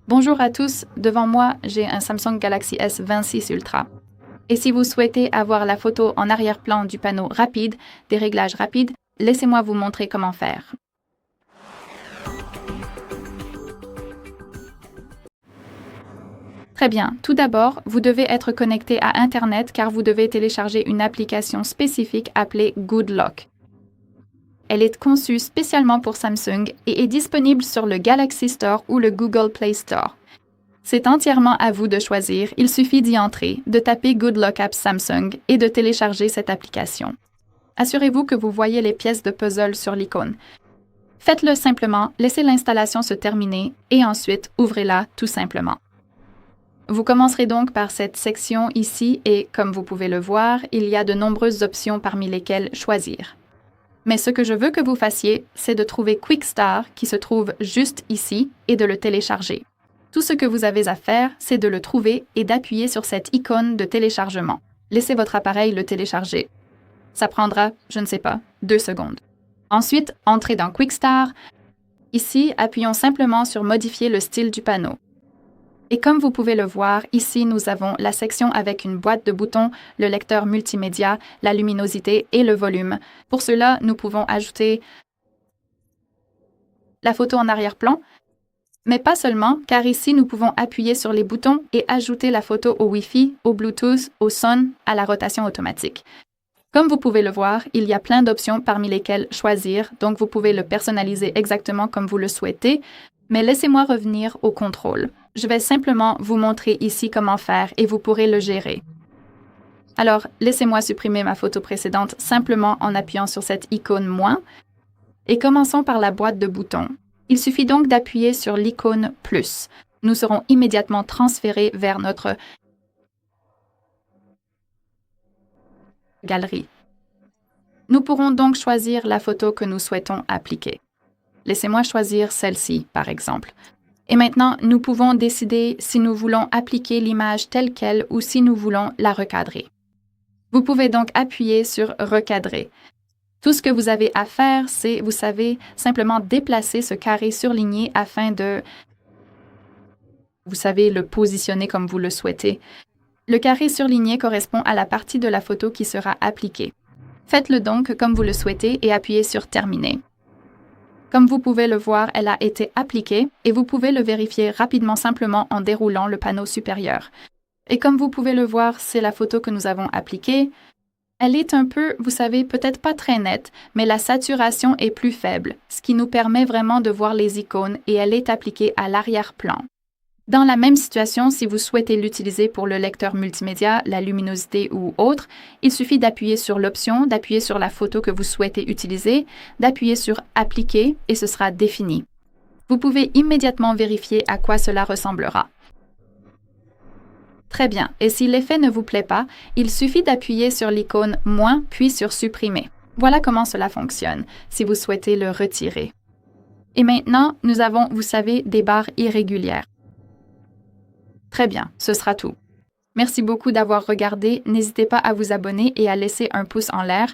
Bonjour à tous, devant moi, j'ai un Samsung Galaxy S26 Ultra. Et si vous souhaitez avoir la photo en arrière-plan du panneau rapide, des réglages rapides, laissez-moi vous montrer comment faire. Très bien, tout d'abord, vous devez être connecté à Internet car vous devez télécharger une application spécifique appelée Good Lock. Elle est conçue spécialement pour Samsung et est disponible sur le Galaxy Store ou le Google Play Store. C'est entièrement à vous de choisir, il suffit d'y entrer, de taper Good Lock Apps Samsung et de télécharger cette application. Assurez-vous que vous voyez les pièces de puzzle sur l'icône. Faites-le simplement, laissez l'installation se terminer et ensuite ouvrez-la tout simplement. Vous commencerez donc par cette section ici et, comme vous pouvez le voir, il y a de nombreuses options parmi lesquelles choisir. Mais ce que je veux que vous fassiez, c'est de trouver Quick Start qui se trouve juste ici et de le télécharger. Tout ce que vous avez à faire, c'est de le trouver et d'appuyer sur cette icône de téléchargement. Laissez votre appareil le télécharger. Ça prendra, je ne sais pas, 2 secondes. Ensuite, entrez dans Quick Start. Ici, appuyons simplement sur Modifier le style du panneau. Et comme vous pouvez le voir, ici, nous avons la section avec une boîte de boutons, le lecteur multimédia, la luminosité et le volume. Pour cela, nous pouvons ajouter la photo en arrière-plan, mais pas seulement, car ici, nous pouvons appuyer sur les boutons et ajouter la photo au Wi-Fi, au Bluetooth, au son, à la rotation automatique. Comme vous pouvez le voir, il y a plein d'options parmi lesquelles choisir, donc vous pouvez le personnaliser exactement comme vous le souhaitez, mais laissez-moi revenir au contrôle. Je vais simplement vous montrer ici comment faire et vous pourrez le gérer. Alors, laissez-moi supprimer ma photo précédente simplement en appuyant sur cette icône « Moins » et commençons par la boîte de boutons. Il suffit donc d'appuyer sur l'icône « Plus ». Nous serons immédiatement transférés vers notre galerie. Nous pourrons donc choisir la photo que nous souhaitons appliquer. Laissez-moi choisir celle-ci, par exemple. Et maintenant, nous pouvons décider si nous voulons appliquer l'image telle qu'elle ou si nous voulons la recadrer. Vous pouvez donc appuyer sur « Recadrer ». Tout ce que vous avez à faire, c'est, vous savez, simplement déplacer ce carré surligné afin de, vous savez, le positionner comme vous le souhaitez. Le carré surligné correspond à la partie de la photo qui sera appliquée. Faites-le donc comme vous le souhaitez et appuyez sur « Terminer ». Comme vous pouvez le voir, elle a été appliquée et vous pouvez le vérifier rapidement simplement en déroulant le panneau supérieur. Et comme vous pouvez le voir, c'est la photo que nous avons appliquée. Elle est un peu, vous savez, peut-être pas très nette, mais la saturation est plus faible, ce qui nous permet vraiment de voir les icônes et elle est appliquée à l'arrière-plan. Dans la même situation, si vous souhaitez l'utiliser pour le lecteur multimédia, la luminosité ou autre, il suffit d'appuyer sur l'option, d'appuyer sur la photo que vous souhaitez utiliser, d'appuyer sur « Appliquer » et ce sera défini. Vous pouvez immédiatement vérifier à quoi cela ressemblera. Très bien, et si l'effet ne vous plaît pas, il suffit d'appuyer sur l'icône « Moins » puis sur « Supprimer ». Voilà comment cela fonctionne, si vous souhaitez le retirer. Et maintenant, nous avons, vous savez, des barres irrégulières. Très bien, ce sera tout. Merci beaucoup d'avoir regardé. N'hésitez pas à vous abonner et à laisser un pouce en l'air.